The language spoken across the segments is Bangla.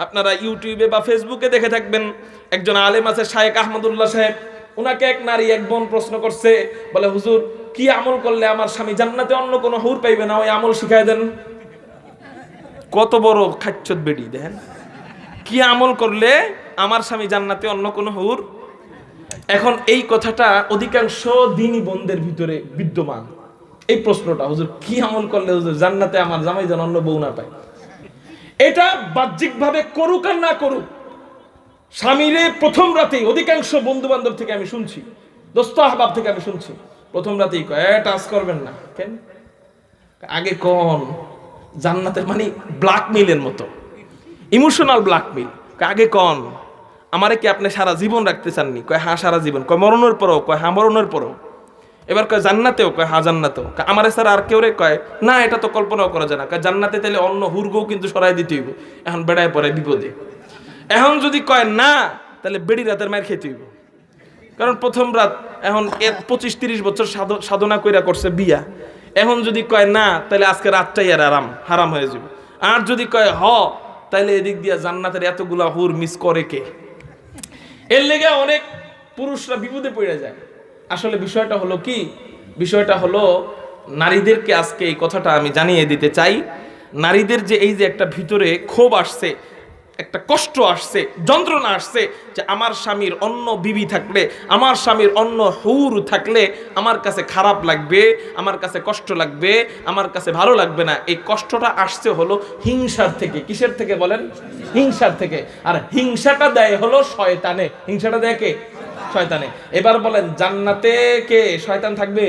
আপনারা ইউটিউবে বা ফেসবুকে দেখে থাকবেন, একজন আলেম আছে শায়েখ আহমদুল্লাহ সাহেব, ওনাকে এক নারী এক বোন প্রশ্ন করছে, বলে হুজুর কি আমল করলে আমার স্বামী জান্নাতে অন্য কোনো হুর পাইবে না, ওই আমল শিখাই দেন। কত বড় খাচ্চত বেডি দেখেন, কি আমল করলে আমার স্বামী জান্নাতে অন্য কোনো হুর। এখন এই কথাটা অধিকাংশ দ্বীনী বোনদের ভিতরে বিদ্যমান, এই প্রশ্নটা, হুজুর কি আমল করলে হুজুর জান্নাতে আমার জামাই যেন অন্য বউ না পায়। এটা বাহ্যিকভাবে করুক আর না করুক, স্বামীরে প্রথম রাতেই অধিকাংশ বন্ধু বান্ধব থেকে আমি শুনছি, দোস্ত আহবাব থেকে আমি শুনছি, প্রথম রাতেই কয় টাচ করবেন না। কেন? আগে কোন জান্নাতের মানে ব্ল্যাকমেইলের মতো, ইমোশনাল ব্ল্যাকমেইল। আগে কোন আমারে কি আপনি সারা জীবন রাখতে চাননি? কয় হ্যাঁ সারা জীবন। কয় মরণের পরও? কয় হ্যাঁ মরণের পরও। এবার কয় জান্নাতেও? কয় হ্যাঁ জান্নাতেও। আমারে স্যার আর কেউ রে? কয় না, এটা তো কল্পনাও করা যায় না। কয় জান্নাতে তাহলে অন্য হুরগও কিন্তু সরাই দিতে হইব, এখন বেড়ায় পড়ে বিপদে। এখন যদি কয় না, তাহলে বেড়ি রাতের মায়ের খেতে হইব, কারণ প্রথম রাত, এখন 25-30 বছর সাধনা কইরা করছে বিয়া। এখন যদি কয় না, তাহলে আজকে রাতটাই আর হারাম হয়ে যাবে। আর যদি কয় তাহলে এদিক দিয়া জান্নাতের এতগুলা হুর মিস করে কে? এর লেগে অনেক পুরুষরা বিপদে পড়ে যায়। আসলে বিষয়টা হলো কি, বিষয়টা হলো নারীদেরকে আজকে এই কথাটা আমি জানিয়ে দিতে চাই। নারীদের যে এই যে একটা ভিতরে ক্ষোভ আসছে, একটা কষ্ট আসছে, যন্ত্রণা আসছে, যে আমার স্বামীর অন্য বিবি থাকলে, আমার স্বামীর অন্য হুর থাকলে আমার কাছে খারাপ লাগবে, আমার কাছে কষ্ট লাগবে, আমার কাছে ভালো লাগবে না। এই কষ্টটা আসছে হলো হিংসার থেকে। কিসের থেকে বলেন? হিংসার থেকে। আর হিংসাটা দেয় হলো শয়তানে। হিংসাটা দেয় কে? শয়তানে। এবার বলেন, জান্নাতে কে? শয়তান থাকবে?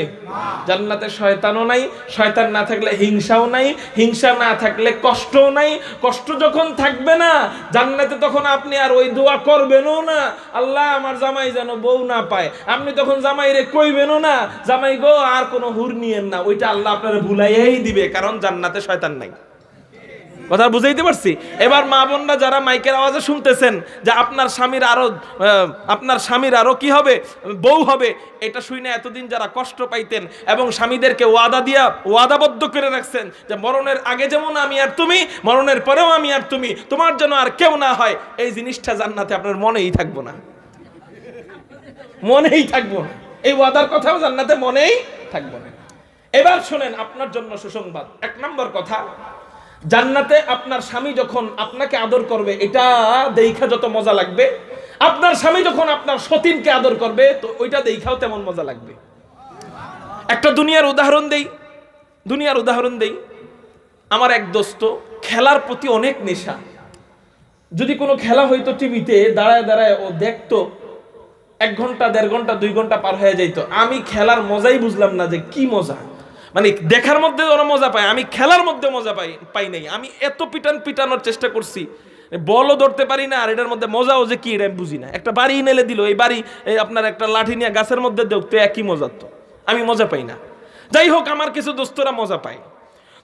জান্নাতে শয়তানও নাই, শয়তান না থাকলে হিংসাও নাই, হিংসা না থাকলে কষ্টও নাই। কষ্ট যখন থাকবে না জান্নাতে, তখন আপনি আর ওই দোয়া করবেনও না, আল্লাহ আমার জামাই যেন বউ না পায়। আপনি তখন জামাইরে কইবেনও না, জামাই গো আর কোনো হুর নিয়েন না। ওইটা আল্লাহ আপনারা ভুলাইয়াই দিবে, কারণ জান্নাতে শয়তান নাই। কথা বুঝাইতে পারছি? এবার মা বোনরা যারা মাইকের আওয়াজে শুনতেছেন যে আপনার স্বামীর আরো কি হবে, বউ হবে, এটা শুনে এতদিন যারা কষ্ট পাইতেন এবং স্বামীদেরকে ওয়াদাবদ্ধ করে রাখছেন যে মরণের আগে যেমন আমি আর তুমি, মরণের পরেও আমি আর তুমি, তোমার জন্য আর কেউ না হয়, এই জিনিসটা জান্নাতে আপনার মনেই থাকবো না, মনেই থাকবো না। এই ওয়াদার কথাও জান্নাতে মনেই থাকবো না। এবার শোনেন, আপনার জন্য সুসংবাদ। 1 নম্বর কথা, জান্নাতে আপনার স্বামী যখন আপনাকে আদর করবে, এটা দেখা যত মজা লাগবে, আপনার স্বামী যখন আপনার সতীনকে আদর করবে, তো ওইটা দেখাও তেমন মজা লাগবে। একটা দুনিয়ার উদাহরণ দেই। আমার এক দোস্ত খেলার প্রতি অনেক নেশা। যদি কোনো খেলা হইতো টিভিতে, দাঁড়ায় দাঁড়ায় ও দেখতো, 1 ঘন্টা 1.5 ঘন্টা 2 ঘন্টা পার হয়ে যাইত। আমি খেলার মজাই বুঝলাম না যে কি মজা, মানে দেখার মধ্যে ওরা মজা পায়, আমি খেলার মধ্যে মজা পাই নাই। আমি এত পিটানোর চেষ্টা করছি, বলও ধরতে পারি না, আর এটার মধ্যে মজাও যে কি এটা আমি বুঝি না। একটা বাড়ি নেলে দিল, এই বাড়ি আপনার একটা লাঠি নিয়ে গাছের মধ্যে দেখতে একই মজা, তো আমি মজা পাই না। যাই হোক, আমার কিছু দোস্তরা মজা পায়,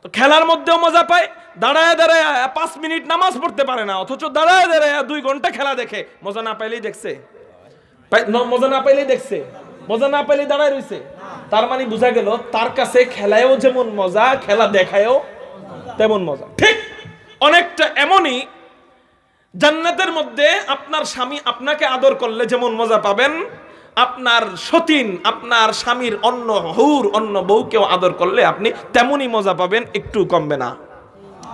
তো খেলার মধ্যেও মজা পায়। দাঁড়ায় দাঁড়ায় 5 মিনিট নামাজ পড়তে পারে না, অথচ দাঁড়ায় দাঁড়ায় 2 ঘন্টা খেলা দেখে। মজা না পাইলেই দেখছে, মজা না পাইলেই দাঁড়ায় রয়েছে। তার মানে বোঝা গেল তার কাছে খেলায়ও যেমন মজা, খেলা দেখায়ও তেমন মজা। ঠিক অনেকটা এমনই জান্নাতের মধ্যে আপনার স্বামী আপনাকে আদর করলে যেমন মজা পাবেন, আপনার সতীন, আপনার স্বামীর অন্য হুর, অন্য বউকেও আদর করলে আপনি তেমনই মজা পাবেন, একটু কমবে না।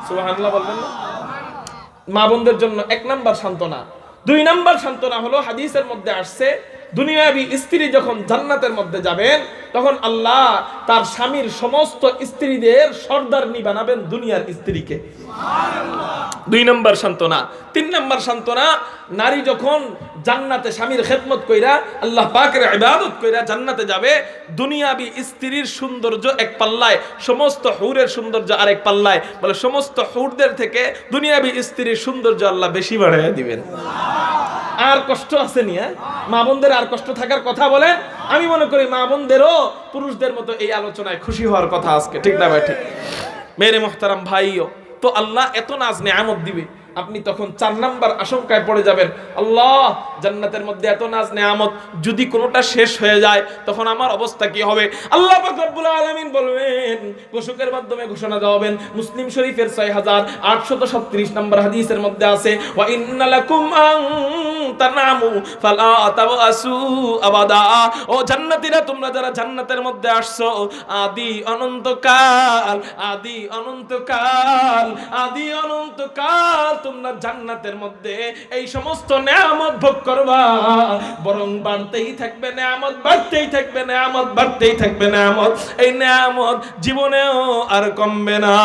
সুবহানাল্লাহ বলবেন না? মা বোনদের জন্য 1 নাম্বার সান্ত্বনা। 2 নাম্বার সান্ত্বনা হলো, হাদিসের মধ্যে আসছে, দুনিয়াবী স্ত্রী যখন জান্নাতের মধ্যে যাবেন, তখন আল্লাহ তার স্বামীর সমস্ত স্ত্রীদের সর্দারনি বানাবেন দুনিয়ার স্ত্রীকে। সুবহানাল্লাহ। 2 নাম্বার সান্ত্বনা। 3 নাম্বার সান্ত্বনা, নারী যখন জান্নাতে স্বামীর খেদমত কইরা, আল্লাহ পাকের ইবাদত কইরা জান্নাতে যাবে, দুনিয়াবী স্ত্রীর সৌন্দর্য এক পাল্লায়, সমস্ত হুরের সৌন্দর্য আরেক পাল্লায়। বলে সমস্ত হুরদের থেকে দুনিয়াবী স্ত্রীর সৌন্দর্য আল্লাহ বেশি বাড়াইয়া দিবেন। আর কষ্ট আছে নি? মা বোনদের আর কষ্ট থাকার কথা বলেন? আমি মনে করি মা বোনদেরও পুরুষদের মতো এই আলোচনায় খুশি হওয়ার কথা আজকে, ঠিক না ভাই? ঠিক। মেরে মোহতারাম ভাইও, তো আল্লাহ এত নাজ নেয়ামত দিবে, আপনি তখন 4 নাম্বার আশঙ্কায় পড়ে যাবেন, আল্লাহ জান্নাতের মধ্যে এত নাজ নেয়ামত, যদি কোনোটা শেষ হয়ে যায় তখন আমার অবস্থা কি হবে? আল্লাহ পাক রব্বুল আলামিন বলবেন, ঘোষকের মাধ্যমে ঘোষণা দেওয়াবেন। মুসলিম শরীফের 6837 নম্বর হাদিসের মধ্যে আছে, ওয়া ইন্নালাকুম আন তানামু ফালা তাবাসু আবাদা। ও জান্নাতীরা, তোমরা যারা জান্নাতের মধ্যে আসছো, আদি অনন্তকাল, আদি অনন্তকাল, আদি অনন্তকাল তোমরা জান্নাতের মধ্যে এই সমস্ত নেয়ামত ভোগ করবা, বরং বাড়তেই থাকবে নেয়ামত, বাড়তেই থাকবে নেয়ামত, বাড়তেই থাকবে নেয়ামত। এই নেয়ামত জীবনেও আর কমবে না।